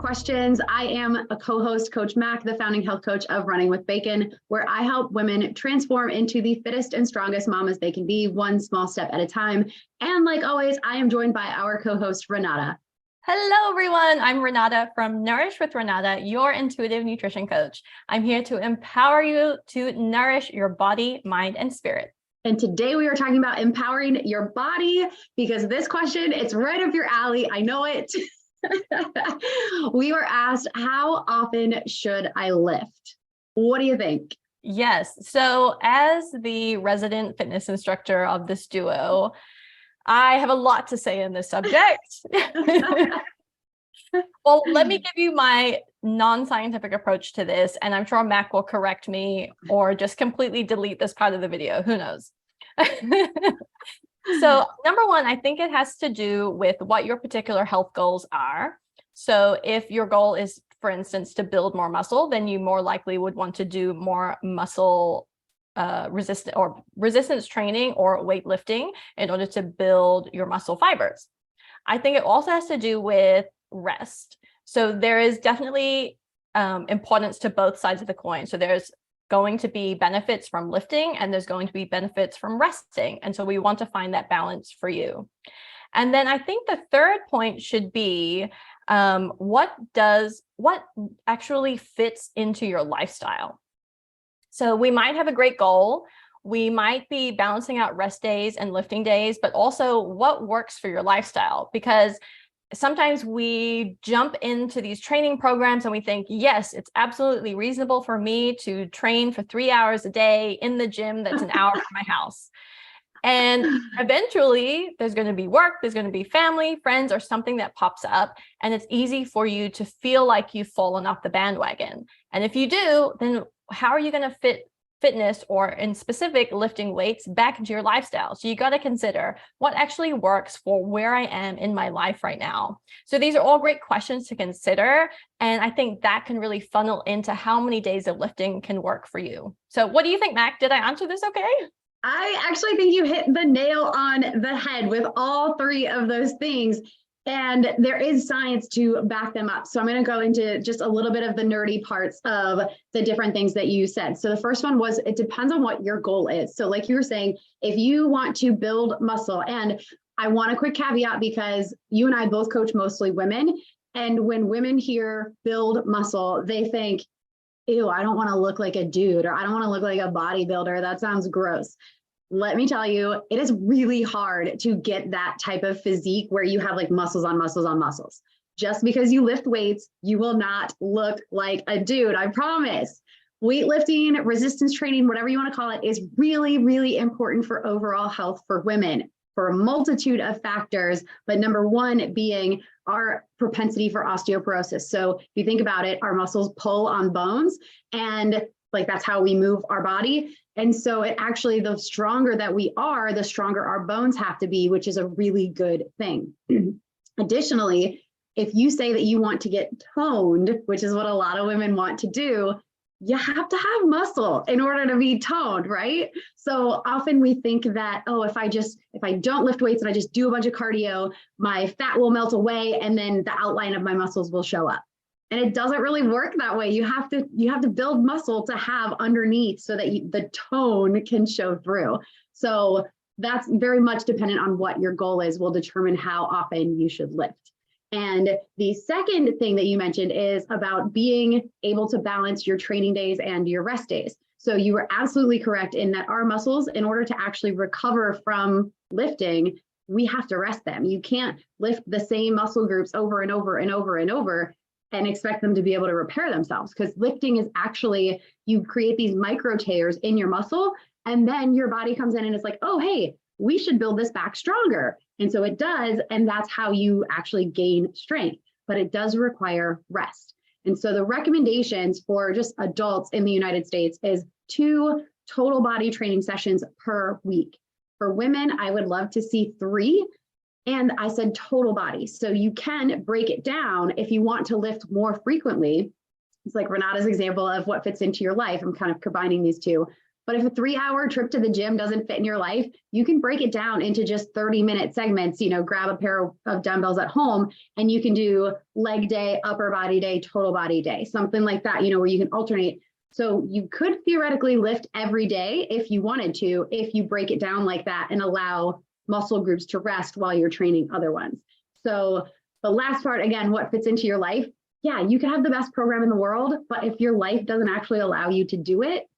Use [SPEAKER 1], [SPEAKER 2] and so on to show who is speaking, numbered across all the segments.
[SPEAKER 1] questions. I am a co-host, Coach Mack, the founding health coach of Running with Bacon, where I help women transform into the fittest and strongest mamas they can be, one small step at a time. And like always, I am joined by our co-host, Renata.
[SPEAKER 2] Hello, everyone. I'm Renata from Nourish with Renata, your intuitive nutrition coach. I'm here to empower you to nourish your body, mind, and spirit.
[SPEAKER 1] And today we are talking about empowering your body, because this question, it's right up your alley. I know it. We were asked, how often should I lift? What do you think?
[SPEAKER 2] Yes. So as the resident fitness instructor of this duo, I have a lot to say in this subject. Well, let me give you my non-scientific approach to this, and I'm sure Mac will correct me or just completely delete this part of the video. Who knows? So number one, I think it has to do with what your particular health goals are. So if your goal is, for instance, to build more muscle, then you more likely would want to do more muscle resistance training or weightlifting in order to build your muscle fibers. I think it also has to do with rest. So there is definitely importance to both sides of the coin. So there's going to be benefits from lifting and there's going to be benefits from resting. And so we want to find that balance for you. And then I think the third point should be what actually fits into your lifestyle. So we might have a great goal. We might be balancing out rest days and lifting days, but also what works for your lifestyle, because sometimes we jump into these training programs and we think, yes, it's absolutely reasonable for me to train for 3 hours a day in the gym that's an hour from my house. And eventually there's going to be work, there's going to be family, friends, or something that pops up. And it's easy for you to feel like you've fallen off the bandwagon. And if you do, then how are you going to fit fitness, or in specific lifting weights, back into your lifestyle? So you got to consider what actually works for where I am in my life right now. So these are all great questions to consider. And I think that can really funnel into how many days of lifting can work for you. So what do you think, Mac? Did I answer this okay?
[SPEAKER 1] I actually think you hit the nail on the head with all three of those things. And there is science to back them up. So I'm going to go into just a little bit of the nerdy parts of the different things that you said. So the first one was, it depends on what your goal is. So like you were saying, if you want to build muscle, and I want a quick caveat because you and I both coach mostly women. And when women hear build muscle, they think, ew, I don't want to look like a dude, or I don't want to look like a bodybuilder. That sounds gross. Let me tell you, it is really hard to get that type of physique where you have like muscles on muscles on muscles. Just because you lift weights, you will not look like a dude, I promise. Weightlifting, resistance training, whatever you want to call it, is really, really important for overall health for women for a multitude of factors. But number one being our propensity for osteoporosis. So if you think about it, our muscles pull on bones, and like that's how we move our body. And so it actually, the stronger that we are, the stronger our bones have to be, which is a really good thing. Additionally, if you say that you want to get toned, which is what a lot of women want to do, you have to have muscle in order to be toned, right? So often we think that, oh, if I don't lift weights and I just do a bunch of cardio, my fat will melt away and then the outline of my muscles will show up. And it doesn't really work that way. You have to build muscle to have underneath so that the tone can show through. So that's very much dependent on what your goal is, will determine how often you should lift. And the second thing that you mentioned is about being able to balance your training days and your rest days. So you were absolutely correct in that our muscles, in order to actually recover from lifting, we have to rest them. You can't lift the same muscle groups over and over and over and over and expect them to be able to repair themselves, because lifting is actually, you create these micro tears in your muscle, and then your body comes in and it's like, oh, hey, we should build this back stronger. And so it does, and that's how you actually gain strength, but it does require rest. And so the recommendations for just adults in the United States is 2 total body training sessions per week. For women, I would love to see 3. And I said total body. So you can break it down if you want to lift more frequently. It's like Renata's example of what fits into your life. I'm kind of combining these two. But if a 3-hour trip to the gym doesn't fit in your life, you can break it down into just 30-minute segments, grab a pair of dumbbells at home and you can do leg day, upper body day, total body day, something like that, where you can alternate. So you could theoretically lift every day if you wanted to, if you break it down like that and allow muscle groups to rest while you're training other ones. So the last part, again, what fits into your life? Yeah, you can have the best program in the world, but if your life doesn't actually allow you to do it,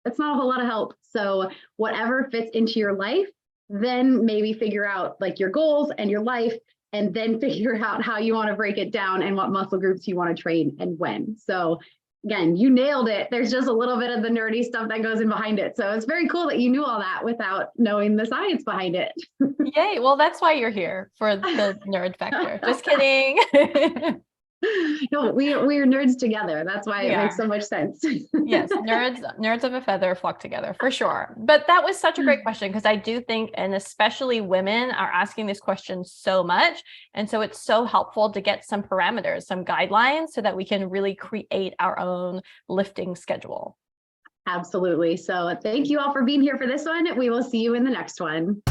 [SPEAKER 1] that's not a whole lot of help. So whatever fits into your life, then maybe figure out like your goals and your life, and then figure out how you want to break it down and what muscle groups you want to train and when. So again, you nailed it. There's just a little bit of the nerdy stuff that goes in behind it. So it's very cool that you knew all that without knowing the science behind it.
[SPEAKER 2] Yay. Well, that's why you're here, for the nerd factor. Just kidding.
[SPEAKER 1] No, we're nerds together. That's why it makes so much sense.
[SPEAKER 2] Yes, nerds of a feather flock together for sure. But that was such a great question, because I do think, and especially women are asking this question so much. And so it's so helpful to get some parameters, some guidelines, so that we can really create our own lifting schedule.
[SPEAKER 1] Absolutely. So thank you all for being here for this one. We will see you in the next one.